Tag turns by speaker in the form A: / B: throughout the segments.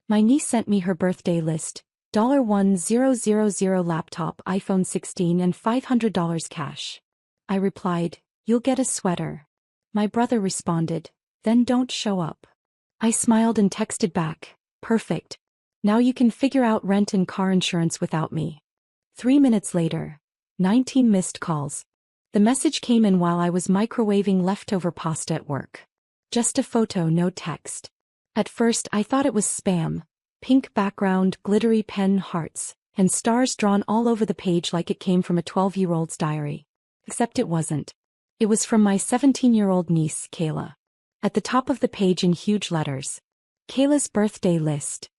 A: My niece sent me her birthday list, $1,000 laptop, iPhone 16 and $500 cash. I replied, "You'll get a sweater." My brother responded, "Then don't show up." I smiled and texted back, "Perfect. Now you can figure out rent and car insurance without me." 3 minutes later, 19 missed calls. The message came in while I was microwaving leftover pasta at work. Just a photo, no text. At first I thought it was spam. Pink background, glittery pen hearts, and stars drawn all over the page like it came from a 12-year-old's diary. Except it wasn't. It was from my 17-year-old niece, Kayla. At the top of the page in huge letters, Kayla's birthday list.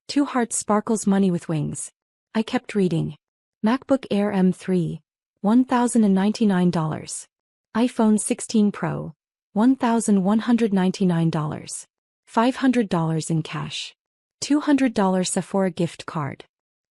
A: 2 hearts, sparkles, money with wings. I kept reading. MacBook Air M3, $1,099. iPhone 16 Pro, $1,199. $500 in cash. $200 Sephora gift card.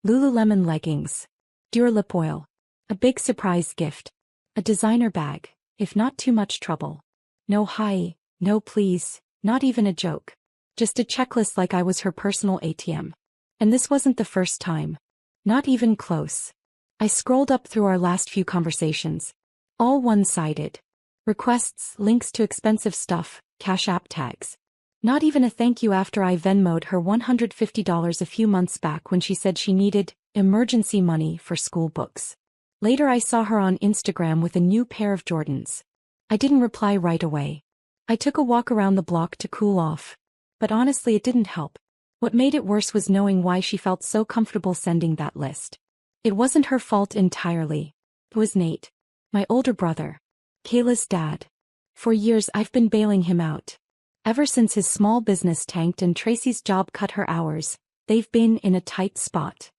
A: Lululemon leggings. Dior lip oil. A big surprise gift. A designer bag, if not too much trouble. No hi, no please, not even a joke. Just a checklist like I was her personal ATM. And this wasn't the first time. Not even close. I scrolled up through our last few conversations. All one-sided. Requests, links to expensive stuff, Cash App tags. Not even a thank you after I Venmo'd her $150 a few months back when she said she needed emergency money for school books. Later I saw her on Instagram with a new pair of Jordans. I didn't reply right away. I took a walk around the block to cool off. But honestly it didn't help. What made it worse was knowing why she felt so comfortable sending that list. It wasn't her fault entirely. It was Nate. My older brother. Kayla's dad. For years I've been bailing him out. Ever since his small business tanked and Tracy's job cut her hours, they've been in a tight spot.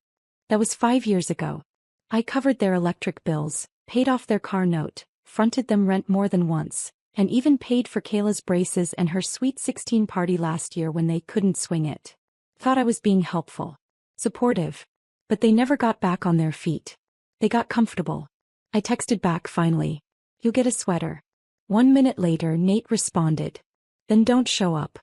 A: That was 5 years ago. I covered their electric bills, paid off their car note, fronted them rent more than once, and even paid for Kayla's braces and her Sweet 16 party last year when they couldn't swing it. Thought I was being helpful. Supportive. But they never got back on their feet. They got comfortable. I texted back finally. "You'll get a sweater." 1 minute later Nate responded. "Then don't show up."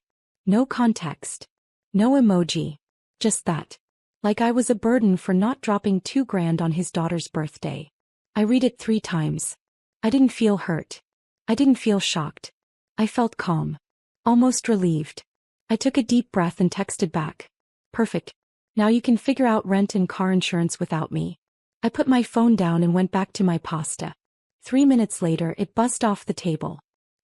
A: No context. No emoji. Just that. Like I was a burden for not dropping $2,000 on his daughter's birthday. I read it 3 times. I didn't feel hurt. I didn't feel shocked. I felt calm. Almost relieved. I took a deep breath and texted back. "Perfect. Now you can figure out rent and car insurance without me." I put my phone down and went back to my pasta. 3 minutes later it buzzed off the table.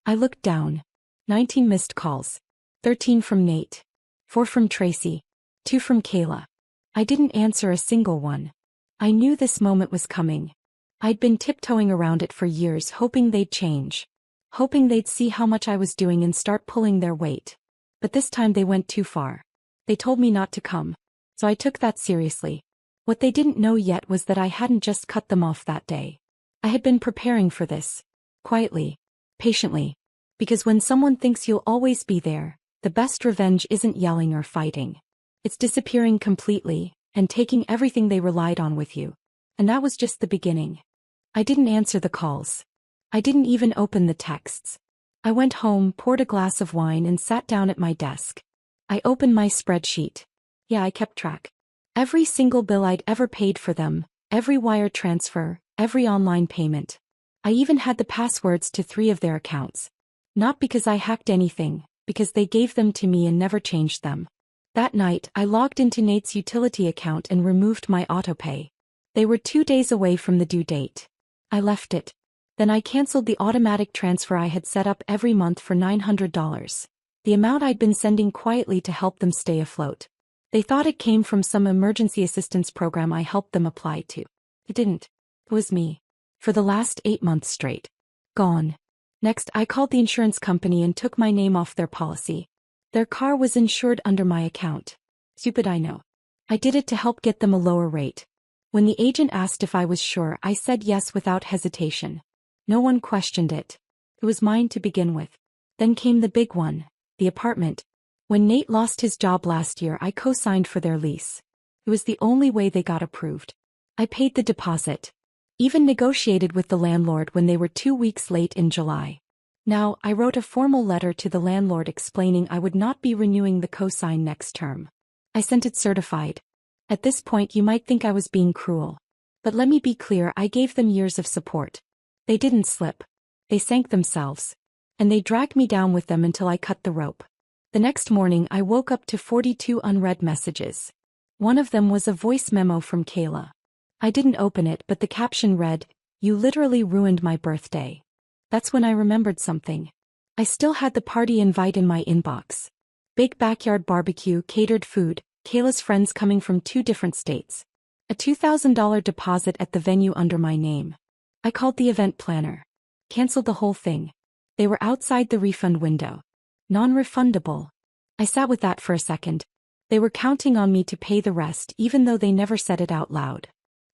A: I looked down. 19 missed calls. 13 from Nate. 4 from Tracy. 2 from Kayla. I didn't answer a single one. I knew this moment was coming. I'd been tiptoeing around it for years hoping they'd change. Hoping they'd see how much I was doing and start pulling their weight. But this time they went too far. They told me not to come. So I took that seriously. What they didn't know yet was that I hadn't just cut them off that day. I had been preparing for this. Quietly. Patiently. Because when someone thinks you'll always be there, the best revenge isn't yelling or fighting. It's disappearing completely, and taking everything they relied on with you. And that was just the beginning. I didn't answer the calls. I didn't even open the texts. I went home, poured a glass of wine and sat down at my desk. I opened my spreadsheet. Yeah, I kept track. Every single bill I'd ever paid for them, every wire transfer, every online payment. I even had the passwords to 3 of their accounts. Not because I hacked anything, because they gave them to me and never changed them. That night, I logged into Nate's utility account and removed my autopay. They were 2 days away from the due date. I left it. Then I canceled the automatic transfer I had set up every month for $900. The amount I'd been sending quietly to help them stay afloat. They thought it came from some emergency assistance program I helped them apply to. It didn't. It was me. For the last 8 months straight. Gone. Next, I called the insurance company and took my name off their policy. Their car was insured under my account. Stupid, I know. I did it to help get them a lower rate. When the agent asked if I was sure, I said yes without hesitation. No one questioned it. It was mine to begin with. Then came the big one, the apartment. When Nate lost his job last year, I co-signed for their lease. It was the only way they got approved. I paid the deposit. Even negotiated with the landlord when they were 2 weeks late in July. Now, I wrote a formal letter to the landlord explaining I would not be renewing the co-sign next term. I sent it certified. At this point you might think I was being cruel. But let me be clear, I gave them years of support. They didn't slip. They sank themselves. And they dragged me down with them until I cut the rope. The next morning I woke up to 42 unread messages. One of them was a voice memo from Kayla. I didn't open it, but the caption read, "You literally ruined my birthday." That's when I remembered something. I still had the party invite in my inbox. Big backyard barbecue, catered food, Kayla's friends coming from 2 different states. A $2,000 deposit at the venue under my name. I called the event planner. Canceled the whole thing. They were outside the refund window. Non-refundable. I sat with that for a second. They were counting on me to pay the rest even though they never said it out loud.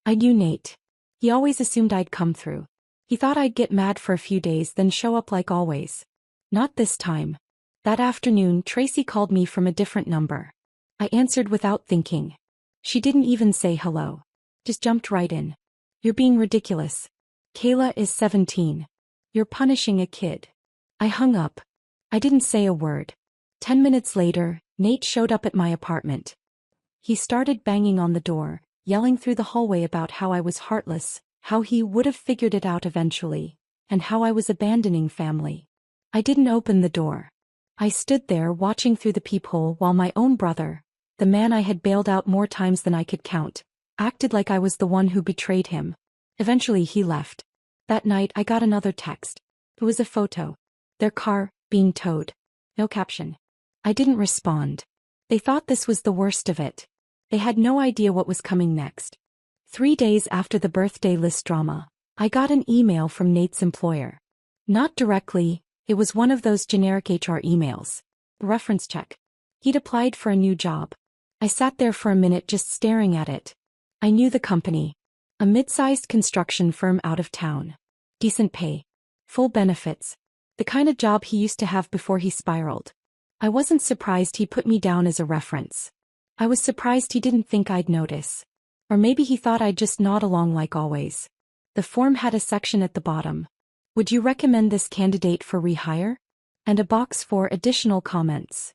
A: I knew Nate. He always assumed I'd come through. He thought I'd get mad for a few days then show up like always. Not this time. That afternoon Tracy called me from a different number. I answered without thinking. She didn't even say hello. Just jumped right in. "You're being ridiculous. Kayla is 17. You're punishing a kid." I hung up. I didn't say a word. 10 minutes later, Nate showed up at my apartment. He started banging on the door, yelling through the hallway about how I was heartless, how he would have figured it out eventually, and how I was abandoning family. I didn't open the door. I stood there watching through the peephole while my own brother, the man I had bailed out more times than I could count, acted like I was the one who betrayed him. Eventually he left. That night I got another text. It was a photo. Their car, being towed. No caption. I didn't respond. They thought this was the worst of it. They had no idea what was coming next. 3 days after the birthday list drama, I got an email from Nate's employer. Not directly, it was one of those generic HR emails. Reference check. He'd applied for a new job. I sat there for a minute just staring at it. I knew the company. A mid-sized construction firm out of town. Decent pay. Full benefits. The kind of job he used to have before he spiraled. I wasn't surprised he put me down as a reference. I was surprised he didn't think I'd notice. Or maybe he thought I'd just nod along like always. The form had a section at the bottom. "Would you recommend this candidate for rehire?" And a box for additional comments.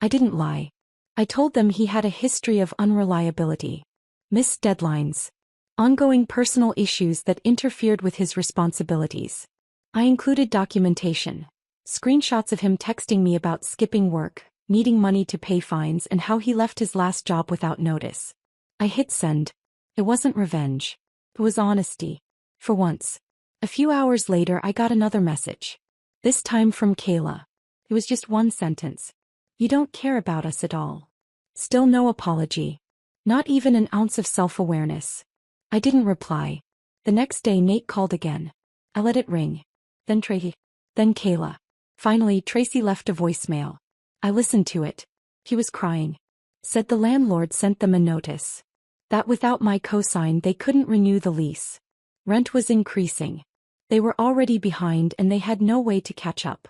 A: I didn't lie. I told them he had a history of unreliability. Missed deadlines. Ongoing personal issues that interfered with his responsibilities. I included documentation. Screenshots of him texting me about skipping work, needing money to pay fines, and how he left his last job without notice. I hit send. It wasn't revenge. It was honesty. For once. A few hours later I got another message. This time from Kayla. It was just one sentence. "You don't care about us at all." Still no apology. Not even an ounce of self-awareness. I didn't reply. The next day Nate called again. I let it ring. Then Tracy. Then Kayla. Finally Tracy left a voicemail. I listened to it. He was crying. Said the landlord sent them a notice. That without my cosign they couldn't renew the lease. Rent was increasing. They were already behind and they had no way to catch up.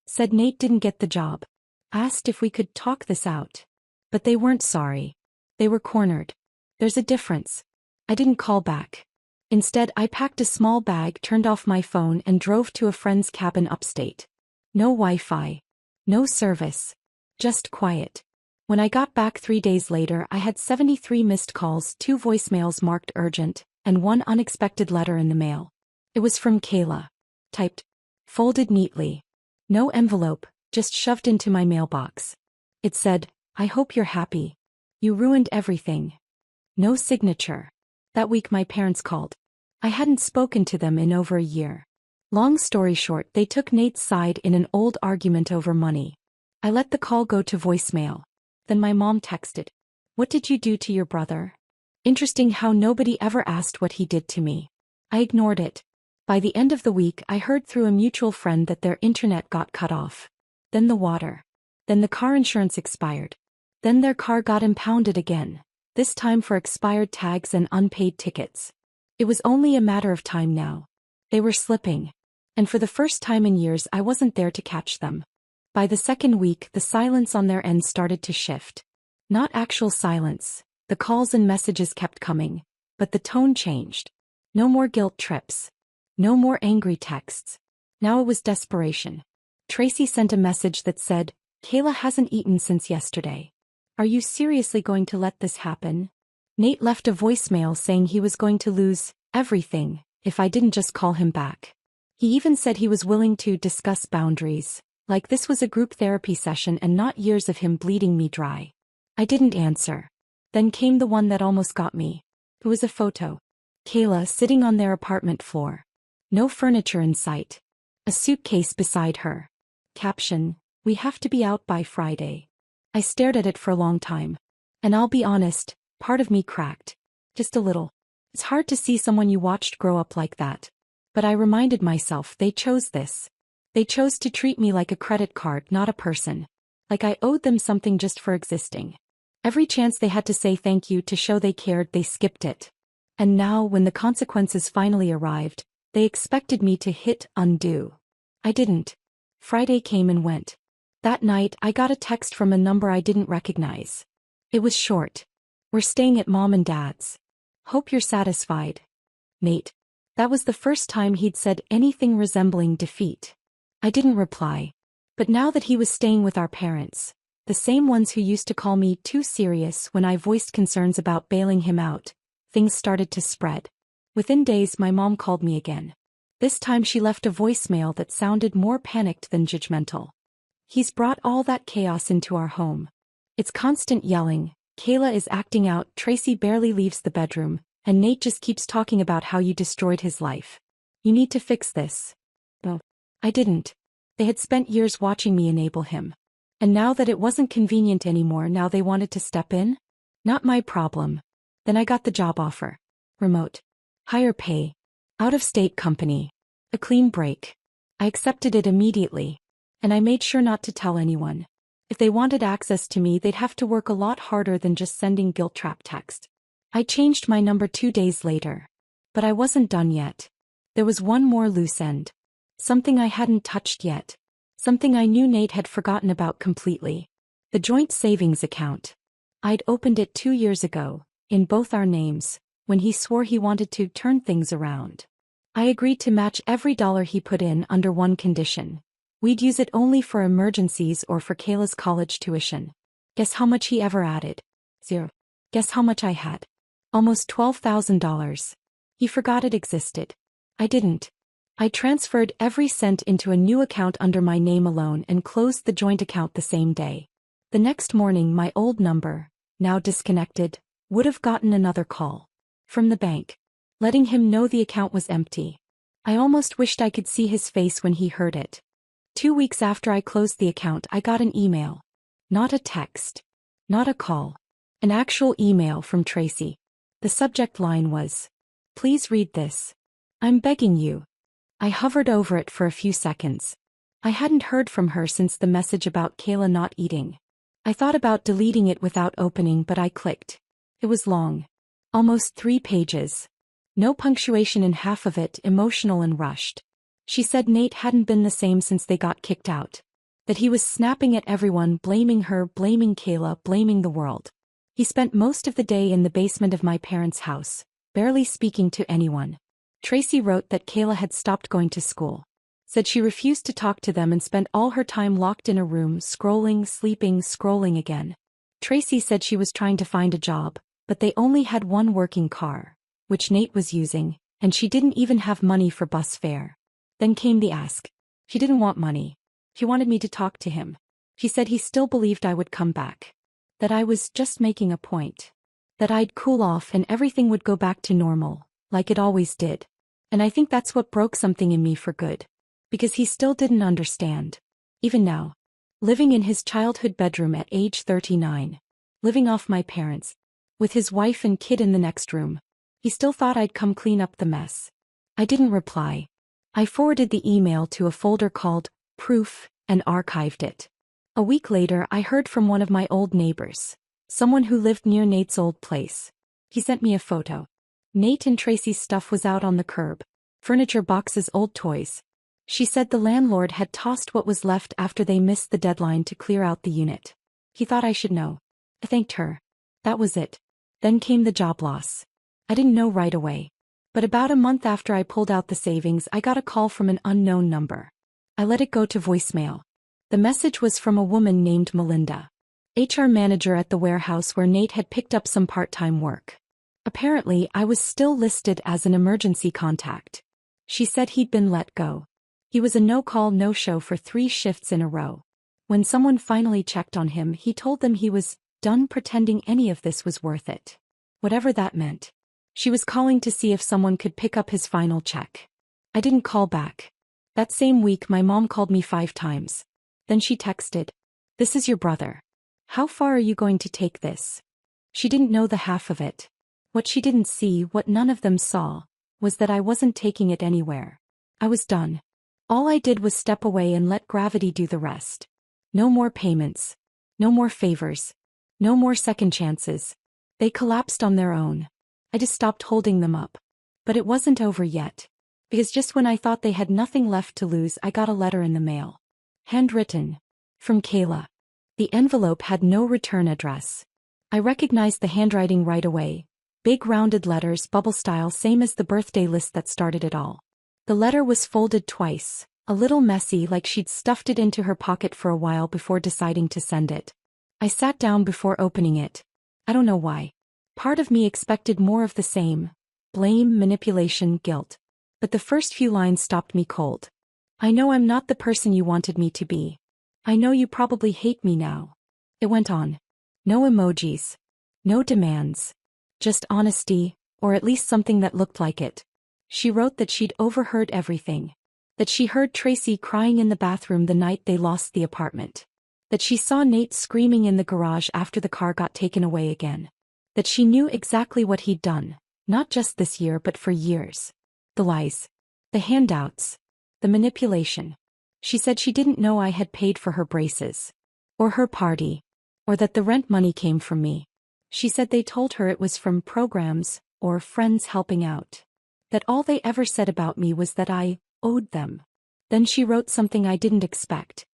A: Said Nate didn't get the job. Asked if we could talk this out. But they weren't sorry. They were cornered. There's a difference. I didn't call back. Instead I packed a small bag, turned off my phone and drove to a friend's cabin upstate. No Wi-Fi. No service. Just quiet. When I got back 3 days later I had 73 missed calls, 2 voicemails marked urgent, and 1 unexpected letter in the mail. It was from Kayla. Typed. Folded neatly. No envelope, just shoved into my mailbox. It said, "I hope you're happy. You ruined everything." No signature. That week my parents called. I hadn't spoken to them in over a year. Long story short, they took Nate's side in an old argument over money. I let the call go to voicemail. Then my mom texted. "What did you do to your brother?" Interesting how nobody ever asked what he did to me. I ignored it. By the end of the week I heard through a mutual friend that their internet got cut off. Then the water. Then the car insurance expired. Then their car got impounded again, this time for expired tags and unpaid tickets. It was only a matter of time now. They were slipping. And for the first time in years I wasn't there to catch them. By the second week the silence on their end started to shift. Not actual silence, the calls and messages kept coming, but the tone changed. No more guilt trips. No more angry texts. Now it was desperation. Tracy sent a message that said, "Kayla hasn't eaten since yesterday. Are you seriously going to let this happen? Nate left a voicemail saying he was going to lose everything if I didn't just call him back. He even said he was willing to discuss boundaries, like this was a group therapy session and not years of him bleeding me dry. I didn't answer. Then came the one that almost got me. It was a photo. Kayla sitting on their apartment floor. No furniture in sight. A suitcase beside her. Caption, "We have to be out by Friday." I stared at it for a long time. And I'll be honest, part of me cracked. Just a little. It's hard to see someone you watched grow up like that. But I reminded myself they chose this. They chose to treat me like a credit card, not a person. Like I owed them something just for existing. Every chance they had to say thank you to show they cared, they skipped it. And now, when the consequences finally arrived, they expected me to hit undo. I didn't. Friday came and went. That night, I got a text from a number I didn't recognize. It was short. "We're staying at Mom and Dad's. Hope you're satisfied. Nate." That was the first time he'd said anything resembling defeat. I didn't reply. But now that he was staying with our parents, the same ones who used to call me too serious when I voiced concerns about bailing him out, things started to spread. Within days, my mom called me again. This time she left a voicemail that sounded more panicked than judgmental. "He's brought all that chaos into our home. It's constant yelling, Kayla is acting out, Tracy barely leaves the bedroom, and Nate just keeps talking about how you destroyed his life. You need to fix this." Well, I didn't. They had spent years watching me enable him. And now that it wasn't convenient anymore, now they wanted to step in? Not my problem. Then I got the job offer. Remote. Higher pay. Out-of-state company. A clean break. I accepted it immediately. And I made sure not to tell anyone. If they wanted access to me, they'd have to work a lot harder than just sending guilt trap text. I changed my number 2 days later. But I wasn't done yet. There was one more loose end. Something I hadn't touched yet. Something I knew Nate had forgotten about completely. The joint savings account. I'd opened it 2 years ago, in both our names, when he swore he wanted to turn things around. I agreed to match every dollar he put in under one condition. We'd use it only for emergencies or for Kayla's college tuition. Guess how much he ever added? 0. Guess how much I had? Almost $12,000. He forgot it existed. I didn't. I transferred every cent into a new account under my name alone and closed the joint account the same day. The next morning, my old number, now disconnected, would have gotten another call. From the bank. Letting him know the account was empty. I almost wished I could see his face when he heard it. 2 weeks after I closed the account, I got an email. Not a text. Not a call. An actual email from Tracy. The subject line was, "Please read this. I'm begging you." I hovered over it for a few seconds. I hadn't heard from her since the message about Kayla not eating. I thought about deleting it without opening, but I clicked. It was long. Almost 3 pages. No punctuation in half of it, emotional and rushed. She said Nate hadn't been the same since they got kicked out. That he was snapping at everyone, blaming her, blaming Kayla, blaming the world. He spent most of the day in the basement of my parents' house, barely speaking to anyone. Tracy wrote that Kayla had stopped going to school. Said she refused to talk to them and spent all her time locked in a room, scrolling, sleeping, scrolling again. Tracy said she was trying to find a job, but they only had one working car, which Nate was using, and she didn't even have money for bus fare. Then came the ask. She didn't want money. She wanted me to talk to him. She said he still believed I would come back. That I was just making a point. That I'd cool off and everything would go back to normal, like it always did. And I think that's what broke something in me for good. Because he still didn't understand. Even now. Living in his childhood bedroom at age 39. Living off my parents. With his wife and kid in the next room. He still thought I'd come clean up the mess. I didn't reply. I forwarded the email to a folder called Proof and archived it. A week later, I heard from one of my old neighbors. Someone who lived near Nate's old place. He sent me a photo. Nate and Tracy's stuff was out on the curb. Furniture boxes, old toys. She said the landlord had tossed what was left after they missed the deadline to clear out the unit. He thought I should know. I thanked her. That was it. Then came the job loss. I didn't know right away. But about a month after I pulled out the savings, I got a call from an unknown number. I let it go to voicemail. The message was from a woman named Melinda. HR manager at the warehouse where Nate had picked up some part-time work. Apparently, I was still listed as an emergency contact. She said he'd been let go. He was a no-call, no-show for 3 shifts in a row. When someone finally checked on him, he told them he was done pretending any of this was worth it. Whatever that meant. She was calling to see if someone could pick up his final check. I didn't call back. That same week, my mom called me 5 times. Then she texted, "This is your brother. How far are you going to take this?" She didn't know the half of it. What she didn't see, what none of them saw, was that I wasn't taking it anywhere. I was done. All I did was step away and let gravity do the rest. No more payments. No more favors. No more second chances. They collapsed on their own. I just stopped holding them up. But it wasn't over yet. Because just when I thought they had nothing left to lose, I got a letter in the mail. Handwritten. From Kayla. The envelope had no return address. I recognized the handwriting right away. Big rounded letters, bubble style, same as the birthday list that started it all. The letter was folded twice, a little messy, like she'd stuffed it into her pocket for a while before deciding to send it. I sat down before opening it. I don't know why. Part of me expected more of the same. Blame, manipulation, guilt. But the first few lines stopped me cold. "I know I'm not the person you wanted me to be. I know you probably hate me now." It went on. No emojis. No demands. Just honesty, or at least something that looked like it. She wrote that she'd overheard everything. That she heard Tracy crying in the bathroom the night they lost the apartment. That she saw Nate screaming in the garage after the car got taken away again. That she knew exactly what he'd done, not just this year but for years. The lies. The handouts. The manipulation. She said she didn't know I had paid for her braces. Or her party. Or that the rent money came from me. She said they told her it was from programs, or friends helping out. That all they ever said about me was that I owed them. Then she wrote something I didn't expect.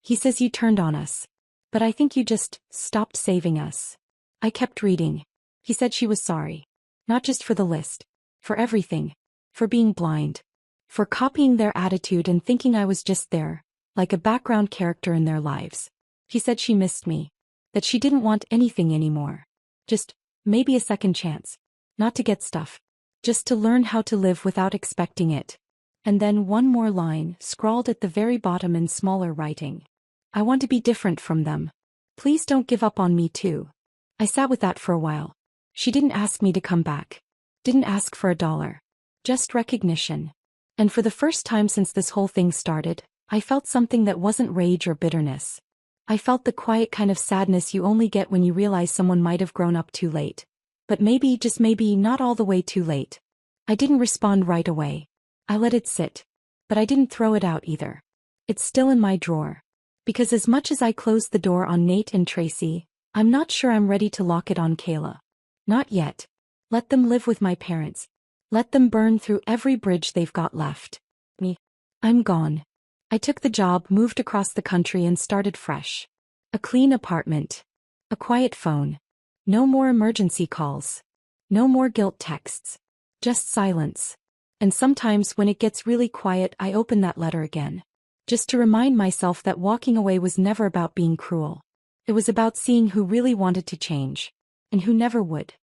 A: "He says you turned on us. But I think you just stopped saving us." I kept reading. He said she was sorry. Not just for the list. For everything. For being blind. For copying their attitude and thinking I was just there, like a background character in their lives. He said she missed me. That she didn't want anything anymore. Just maybe a second chance. Not to get stuff. Just to learn how to live without expecting it. And then one more line, scrawled at the very bottom in smaller writing. "I want to be different from them. Please don't give up on me too." I sat with that for a while. She didn't ask me to come back. Didn't ask for $1. Just recognition. And for the first time since this whole thing started, I felt something that wasn't rage or bitterness. I felt the quiet kind of sadness you only get when you realize someone might have grown up too late. But maybe, just maybe, not all the way too late. I didn't respond right away. I let it sit. But I didn't throw it out either. It's still in my drawer. Because as much as I closed the door on Nate and Tracy, I'm not sure I'm ready to lock it on Kayla. Not yet. Let them live with my parents. Let them burn through every bridge they've got left. Me. I'm gone. I took the job, moved across the country and started fresh. A clean apartment. A quiet phone. No more emergency calls. No more guilt texts. Just silence. And sometimes when it gets really quiet, I open that letter again. Just to remind myself that walking away was never about being cruel. It was about seeing who really wanted to change. And who never would.